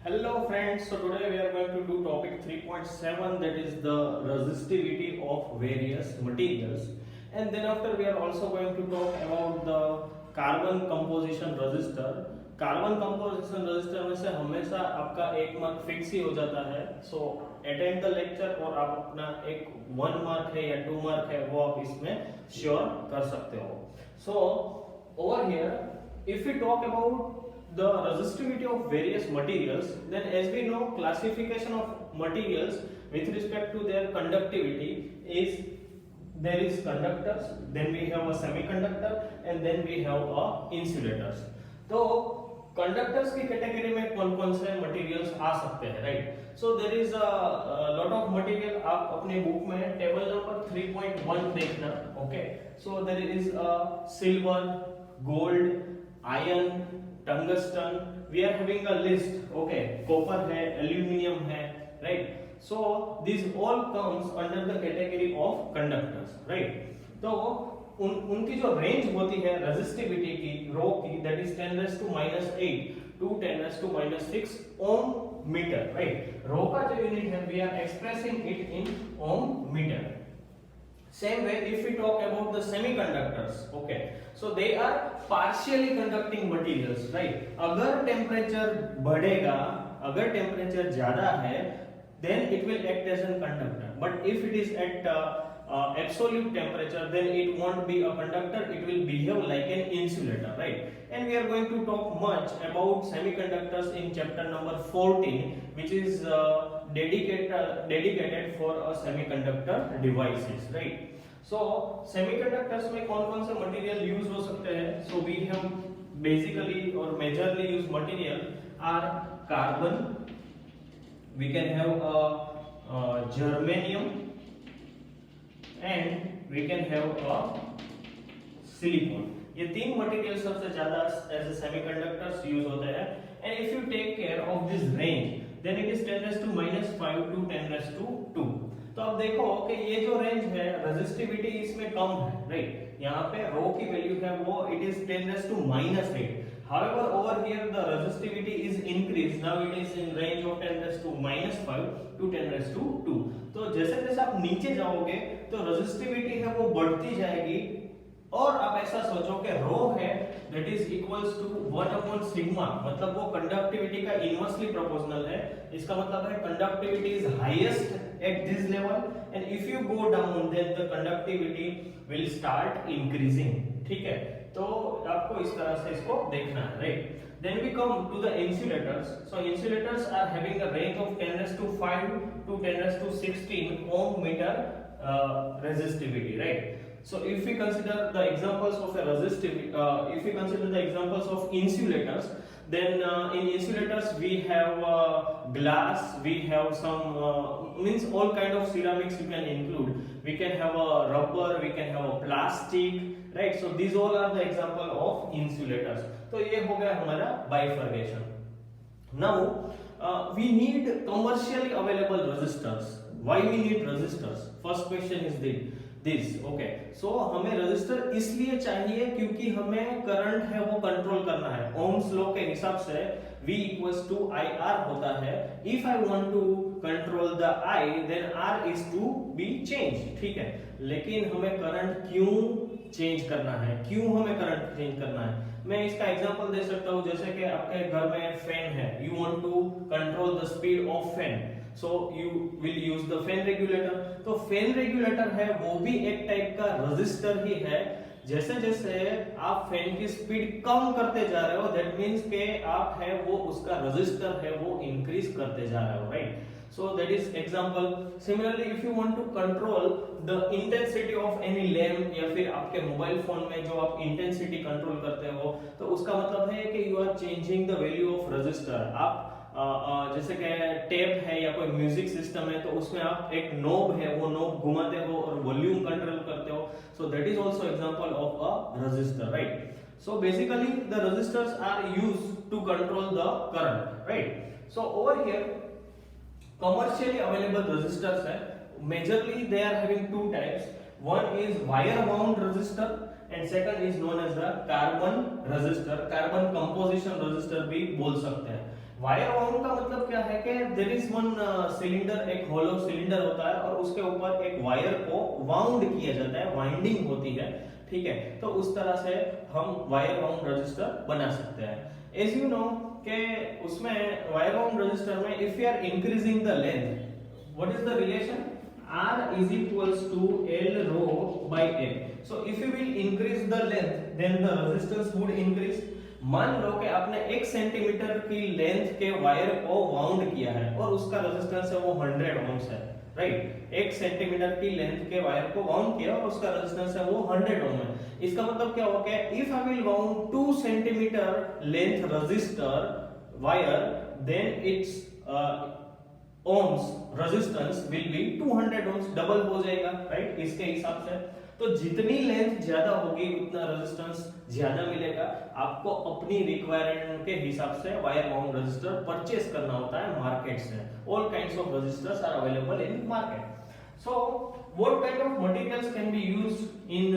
Hello friends, so today we are going to do topic 3.7, that is the resistivity of various materials, and then after we are also going to talk about the carbon composition register. Carbon composition register में से हमेशा आपका एक mark fix ही हो जाता है, सो attend the lecture और आप अपना एक 1 मार्क है या 2 मार्क है वो आप इसमें श्योर कर सकते हो। So over here if we talk about the resistivity of various materials, then as we know, classification of materials with respect to their conductivity is there is conductors, then we have a semiconductor, and then we have a insulators. तो conductors की category में कौन कौन से materials आ सकते हैं, right? So there is a lot of material, आप अपने बुक में टेबल नंबर 3.1 देखना, okay? So there is silver, gold, iron, tungsten, we are having a list, okay? Copper है, एल्यूमिनियम है, right? So these all comes under the category of conductors, right? तो उनकी जो range होती है resistivity की, रो की, that is 10⁻⁻8 to 10⁻⁻6 ohm metre, right? Rho का जो यूनिट है we are expressing it in ohm meter. Same way if we talk about the semiconductors, okay, so they are partially conducting materials, right? अगर temperature बढ़ेगा, अगर temperature ज्यादा है, then it will act as a conductor, but if it is at absolute temperature, then it won't be a conductor, it will behave like an insulator, right? And we are going to talk much about semiconductors in chapter number 14, which is dedicated for a semiconductor devices, right? So semiconductors में कौन कौन से material use हो सकते हैं? So we have basically or majorly used material are carbon, we can have a germanium, and we can have a silicon. ये तीन material सबसे ज्यादा एज ए सेमीकंडक्टर्स यूज होते हैं, and if you take care of this range then it is 10⁻⁻5 to 10⁻²। तो अब देखो कि ये जो रेंज है रेजिस्टिविटी इसमें कम है, राइट? यहाँ पे रो की वैल्यू है वो it is 10⁻⁻8। However, over here the resistivity is increased. Now it is in range of 10⁻⁻5 to 10⁻²। तो जैसे जैसे आप नीचे जाओगे तो रेजिस्टिविटी है वो बढ़ती जाएगी, और आप ऐसा सोचो कि रो है that is equals to 1/सिग्मा, मतलब वो कंडक्टिविटी का इनवर्सली प्रोपोर्शनल है। इसका मतलब है conductivity is highest at this level, and if you go down then the conductivity will start increasing, ठीक है? तो आपको इस तरह से इसको देखना है, right? Then we come to the insulators. So insulators are having a range of 10⁻5 to 10⁻16 ohm meter resistivity, right? So if we consider the examples of a resistivity, if we consider the examples of insulators, then in insulators we have glass, we have some means all kind of ceramics you can include, we can have a rubber, we can have a plastic, right? So these all are the example of insulators. तो ये हो गया हमारा bifurcation. Now we need commercially available resistors. Why we need resistors? First question is this, okay? So हमें resistor इसलिए चाहिए क्योंकि हमें करंट है वो कंट्रोल करना है। ओम्स लॉ के हिसाब से V equals to IR होता है। If I want to control the I, then R is to be changed, ठीक है? लेकिन हमें करंट क्यों चेंज करना है, क्यों हमें करंट चेंज करना है? मैं इसका एग्जांपल दे सकता हूँ, जैसे कि आपके घर में फैन है, you want to control the speed of fan, so you will use the fan regulator. तो फैन रेगुलेटर है वो भी एक टाइप का रेजिस्टर ही है। जैसे जैसे आप फैन की स्पीड कम करते जा रहे हो, दैट मींस के आप है वो उसका रेजिस्टर है वो इंक्रीज करते जा रहे हो, right? So that is example. Similarly, if you want to control the intensity of any lamp, या फिर आपके मोबाइल फोन में जो आप इंटेंसिटी कंट्रोल करते हो, तो उसका मतलब है कि you are changing the value of resistor. आप जैसे कि टेप है या कोई म्यूजिक सिस्टम है, तो उसमें आप एक नोब है वो नोब घुमाते हो और वॉल्यूम कंट्रोल करते हो, so that is also example of a resistor, right? So basically the resistors are used to control the current, right? So over here commercially available resistors है, majorly they are having two types. One is wire wound resistor and second is known as the carbon resistor, carbon composition resistor भी बोल सकते हैं। Wire wound का मतलब क्या है कि देयर इज वन सिलेंडर, एक होलो सिलेंडर होता है और उसके ऊपर एक वायर को वाउंड किया जाता है, वाइंडिंग होती है, ठीक है। तो उस तरह से हम वायर वाउंड रेजिस्टर बना सकते हैं। एज यू नो कि उसमें वायर वाउंड रेजिस्टर में if you are increasing the length, what is the relation, R is equals to L rho by A. So if you will increase the length, then the resistance would increase. मान लो कि आपने 1 centimetre की length के wire को wound किया है और उसका रेजिस्टेंस है वो 100 ओम्स है, राइट। 1 सेंटीमीटर की लेंथ के वायर को वाउंड किया और उसका रेजिस्टेंस है वो 100 ओम है। इसका मतलब क्या हो गया, if I will wound 2 centimetre length resistor wire, then it's ohms resistance will be 200 ohms, double हो जाएगा, राइट। इसके हिसाब से तो जितनी लेंथ ज्यादा होगी उतना रेजिस्टेंस ज्यादा मिलेगा। आपको अपनी रिक्वायरमेंट के हिसाब से वायर वाउंड रेजिस्टर परचेस करना होता है मार्केट से। All kinds of resistors are available in market. So what kind of materials can be used in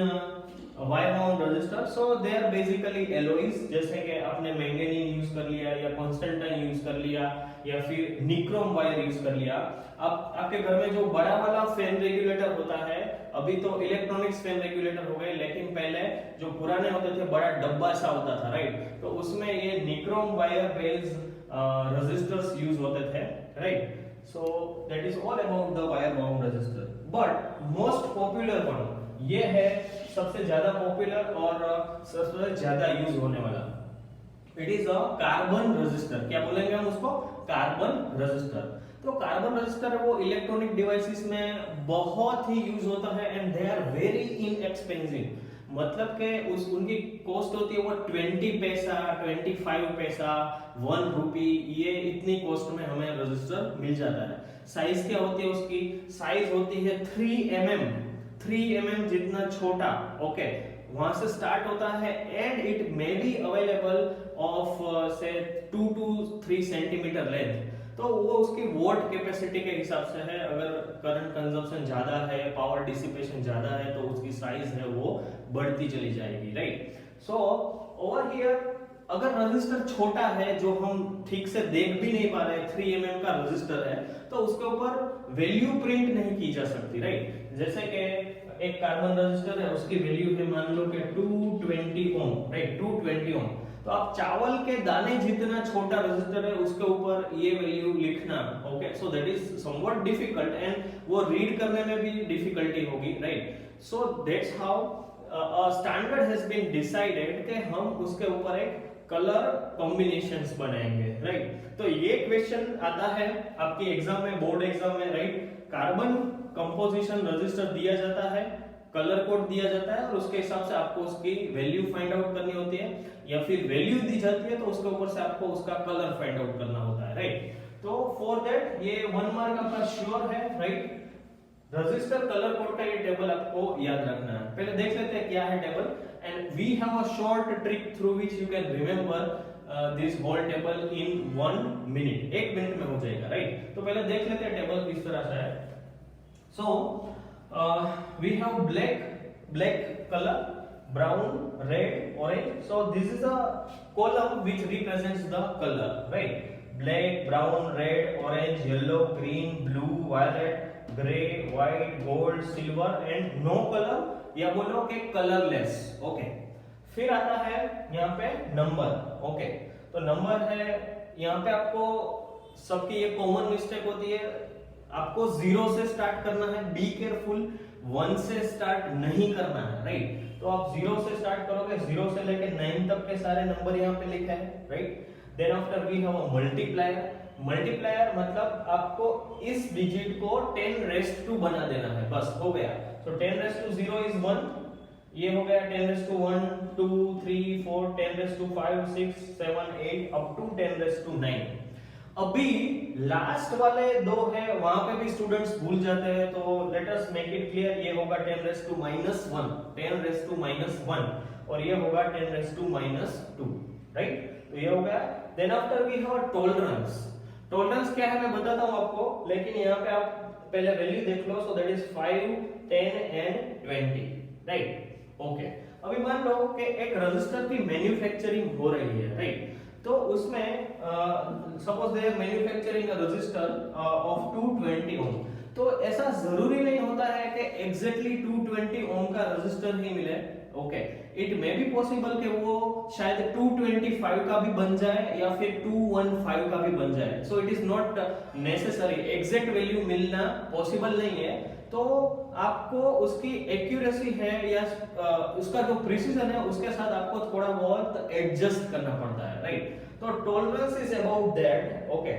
wire wound resistor? So they are basically alloys, जैसे कि आपने मैंगनीज यूज कर लिया या कॉन्स्टेंटाइन यूज कर लिया या फिर निक्रोम वायर यूज कर लिया। आप आपके घर में जो बड़ा वाला फैन रेगुलेटर होता है, अभी तो इलेक्ट्रॉनिक्स फैन रेगुलेटर हो गए, लेकिन पहले जो पुराने होते थे बड़ा डब्बा सा होता था, राइट। तो उसमें ये nichrome wire based resistors use होते थे, right. So that is all about the wire bound resistor. But most popular one ये है, सबसे ज्यादा पॉपुलर और सबसे ज्यादा यूज होने वाला, it is a carbon resistor. क्या बोलेंगे हम उसको? Carbon resistor. तो कार्बन रेजिस्टर वो इलेक्ट्रॉनिक डिवाइसेस में बहुत ही यूज होता है and they are very inexpensive. मतलब कि उनकी कॉस्ट होती है वो 20 पैसा, 25 पैसा, 1 रुपी, ये इतनी कॉस्ट में हमें रेजिस्टर मिल जाता है। साइज क्या होती है उसकी? साइज होती है 3 mm जितना छोटा, ओके, वहां से स्टार्ट होता है and it may be available of से 2 to 3 सेंटीमीटर लेंथ। तो वो उसकी वोट कैपेसिटी के हिसाब से है, अगर करंट कंजम्पशन ज्यादा है, पावर डिसिपेशन ज्यादा है, तो उसकी साइज है वो बढ़ती चली जाएगी, राइट। सो ओवर हियर अगर रेजिस्टर छोटा है जो हम ठीक से देख भी नहीं पा रहे, 3 mm का रेजिस्टर है, तो उसके ऊपर वैल्यू प्रिंट नहीं की जा सकती, राइट। जैसे कि एक कार्बन रेजिस्टर है, उसकी वैल्यू है मान लो कि 220 ओम, राइट, 220 ओम। तो आप चावल के दाने जितना छोटा रेजिस्टर है उसके ऊपर ये वैल्यू लिखना, okay, so that is somewhat difficult and वो रीड करने में भी डिफिकल्टी होगी, right. So that's how a standard has been decided कि हम उसके ऊपर एक कलर कॉम्बिनेशंस बनाएंगे, राइट। तो ये क्वेश्चन आता है आपकी एग्जाम में, बोर्ड एग्जाम में, राइट। कार्बन कंपोजिशन रेजिस्टर दिया जाता है, कलर कोड दिया जाता है और उसके हिसाब से आपको उसकी वैल्यू फाइंड आउट करनी होती है, या फिर वैल्यू दी जाती है तो उसके ऊपर से आपको उसका कलर फाइंड आउट करना होता है, राइट। तो फॉर दैट ये 1 मार्क आपका श्योर है, राइट। रेजिस्टर कलर कोड का ये टेबल आपको याद रखना है। पहले देख लेते हैं क्या है table, and we have a short trick through which you can remember this whole table in 1 minute. 1 minute में हो जाएगा, राइट। तो पहले देख लेते हैं टेबल किस तरह से है। सो we have black color, brown, red, orange. So this is a column which represents the color, right? Black, brown, red, orange, yellow, green, blue, violet, gray, white, gold, silver and no color, या बोलो कि colorless, okay. फिर आता है यहाँ पे number, okay. तो number है यहाँ पे, आपको सबकी ये कॉमन मिस्टेक होती है, आपको 0 से स्टार्ट करना है, बी केयरफुल, 1 से स्टार्ट नहीं करना है, राइट। तो आप 0 से स्टार्ट करोगे, 0 से लेके 9 तक के सारे नंबर यहाँ पे लिखा है, right. Then after we have a multiplier. Multiplier मतलब आपको इस डिजिट को 10⁻² बना देना है, बस हो गया। सो 10⁻0 इज 1, ये हो गया 10⁻1, 2, 3, 4, 10⁻5, 6, 7, 8 अप टू 10⁻9। अभी लास्ट वाले 2 है, वहां पे भी स्टूडेंट्स भूल जाते हैं, तो let us make it clear. ये होगा 10⁻1, 10⁻1 और ये होगा 10⁻2, राइट। तो ये हो गया। Then after we have tolerance. Tolerance क्या है मैं बताता हूं आपको, लेकिन यहाँ पे आप पहले वैल्यू देख लो। So that is 5, 10 and 20, right, okay. अभी मान लो कि एक रजिस्टर की मैन्युफैक्चरिंग हो रही है, राइट? तो उसमें suppose they are manufacturing a register of 220 ohm, तो ऐसा जरूरी नहीं होता है कि एग्जैक्टली 220 ओम का रजिस्टर ही मिले। Okay, it may be possible कि वो शायद 225 का भी बन जाए या फिर 215 का भी बन जाए। So it is not necessary, exact value मिलना पॉसिबल नहीं है। तो आपको उसकी एक्यूरेसी है या उसका जो प्रिसीजन है उसके साथ आपको थोड़ा बहुत एडजस्ट करना पड़ता है, राइट? तो tolerance is about that. Okay,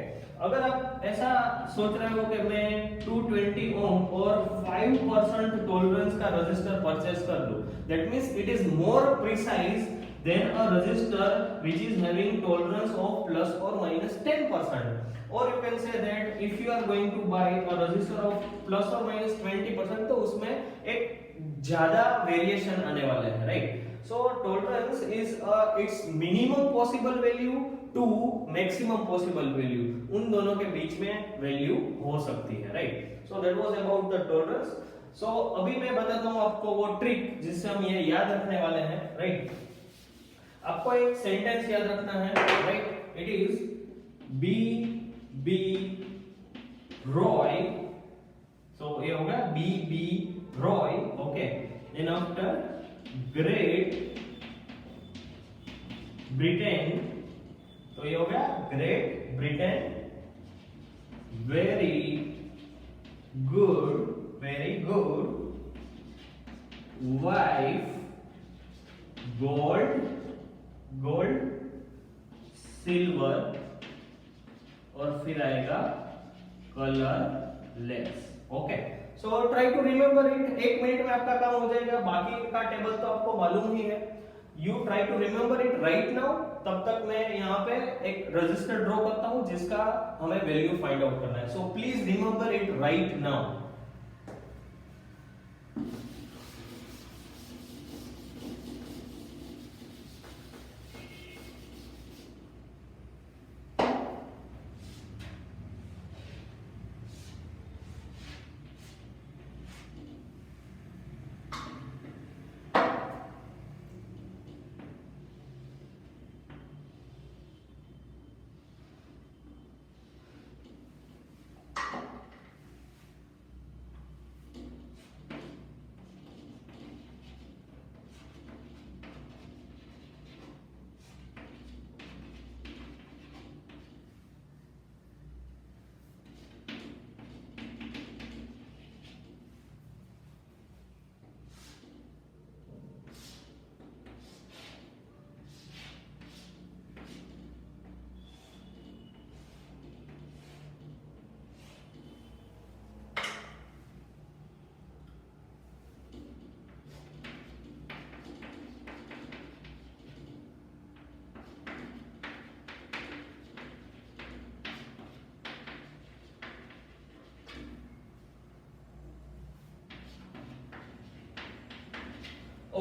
अगर आप ऐसा सोच रहे हो कि मैं 220 ओम और 5% टॉलरेंस का रजिस्टर परचेस कर लूं, that means it is more precise then a register which is having tolerance of plus और minus 10%, or you can say that if you are going to buy a resistor of plus or minus 20%, तो उसमें एक ज्यादा variation आने वाले हैं, right? So tolerance is its minimum possible value to maximum possible value, उन दोनों के बीच में वैल्यू हो सकती है, right? So that was about the tolerance. So अभी मैं बताता हूँ आपको वो ट्रिक जिससे हम ये याद रखने वाले हैं, राइट? आपको एक सेंटेंस याद रखना है, right? It is B Roy, so ये होगा B Roy, okay, then after Great Britain, तो ये होगा Great Britain, very good wife, gold silver, और फिर आएगा colourless. Okay, so try to remember it. 1 minute में आपका काम हो जाएगा, बाकी का टेबल तो आपको मालूम ही है। You try to remember it right now. तब तक मैं यहाँ पे एक रजिस्टर ड्रॉ करता हूँ जिसका हमें वैल्यू फाइंड आउट करना है। So please remember it right now.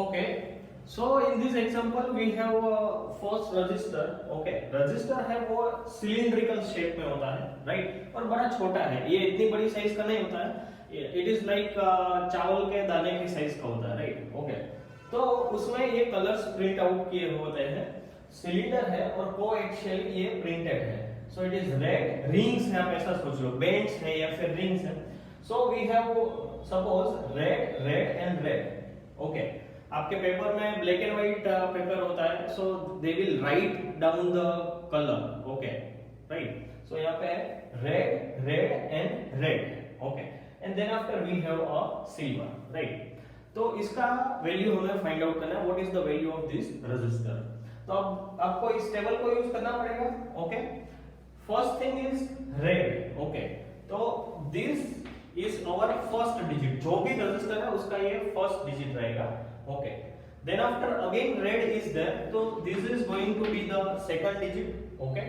Okay, so in this example we have first register. Okay, register है वो cylindrical shape में होता है, right? और बड़ा छोटा है, ये इतनी बड़ी साइज का नहीं होता है। It is like चावल के दाने की साइज का होता है, right? Okay, तो उसमें ये कलर्स प्रिंट आउट किए होते हैं। सिलेंडर है और कोएक्सियल ये प्रिंटेड है। So it is red, rings है, आप ऐसा सोच लो, बैंड्स है या फिर रिंग्स है। So we have suppose red, red and red. Okay, आपके पेपर में ब्लैक एंड व्हाइट पेपर होता है, so they will write down the colour. Okay, right? So यहाँ पे red, red and red. Okay, and then after we have a silver, right? तो इसका value हमें find out करना है, what is the value of this resistor. तो अब आपको इस टेबल को यूज करना पड़ेगा। Okay, first thing is red. Okay, तो this is our first digit, जो भी रजिस्टर है उसका ये फर्स्ट डिजिट रहेगा। Okay, then after again red is there, so this is going to be the second digit. Okay,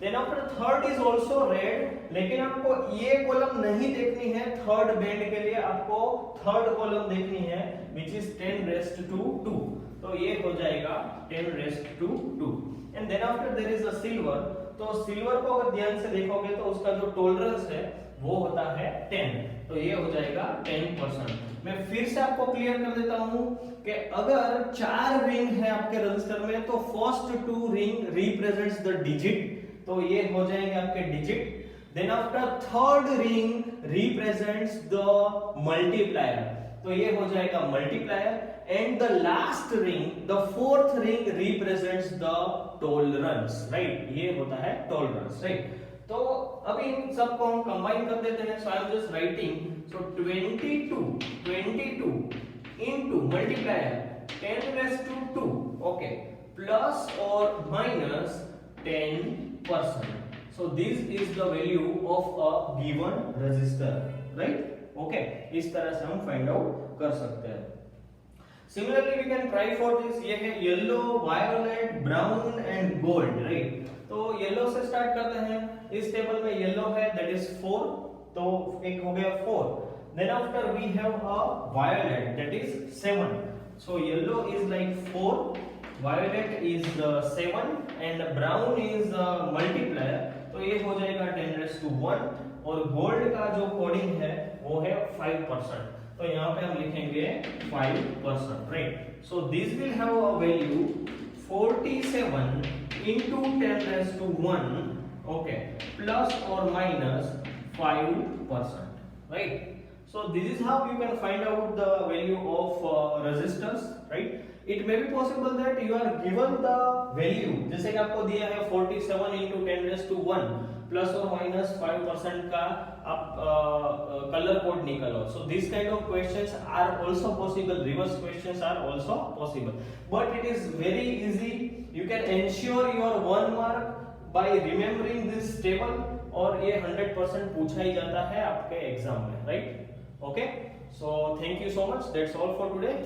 then after third is also red, लेकिन आपको ये column नहीं देखनी है। थर्ड बैंड के लिए आपको थर्ड कॉलम देखनी है, which is 10 raised to 2, तो ये हो जाएगा 10 raised to 2। and then after there is a silver, तो सिल्वर को अगर ध्यान से देखोगे तो उसका जो टॉलरेंस है वो होता है 10, तो ये हो जाएगा 10%। मैं फिर से आपको क्लियर कर देता हूं कि अगर 4 रिंग है आपके रजिस्टर में तो first 2 ring represents the digit, तो ये हो जाएंगे आपके digit. Then after third ring represents the multiplier, तो ये हो जाएगा multiplier. And the last ring, the fourth ring represents the tolerance, right, ये होता है टॉलरेंस, राइट। तो अभी इन सबको हम कंबाइन कर देते हैं। So I am just writing, so 22 into multiplier 10⁻², okay, plus और minus 10%. So this is the value of a given resistor, right? Okay, इस तरह से हम फाइंड आउट कर सकते हैं। Similarly, we can try for this. ये है yellow, violet, brown and gold, right. तो येलो से स्टार्ट करते हैं। इस टेबल में येलो है, दैट इज 4, तो एक हो गया 4। Then after we have a violet, that is 7। So yellow is like 4, violet is 7 and brown is multiplier, तो ये हो जाएगा 10⁻1। और गोल्ड का जो कोडिंग है वो है 5%, तो यहाँ पे हम लिखेंगे 5%, right. So this will have a value 47 into 10⁻1, okay, plus और minus 5%, right. So this is how you can find out the value of resistors, right? It may be possible that you are given the value, जैसे कि आपको दिया है 47 into 10⁻1 plus और minus 5% का आप colour code निकालो। So this kind of questions are also possible, reverse questions are also possible, but it is very easy. You can ensure your 1 mark by remembering this table, और ये 100% पूछा ही जाता है आपके एग्जाम में, right? Okay, so thank you so much. That's all for today.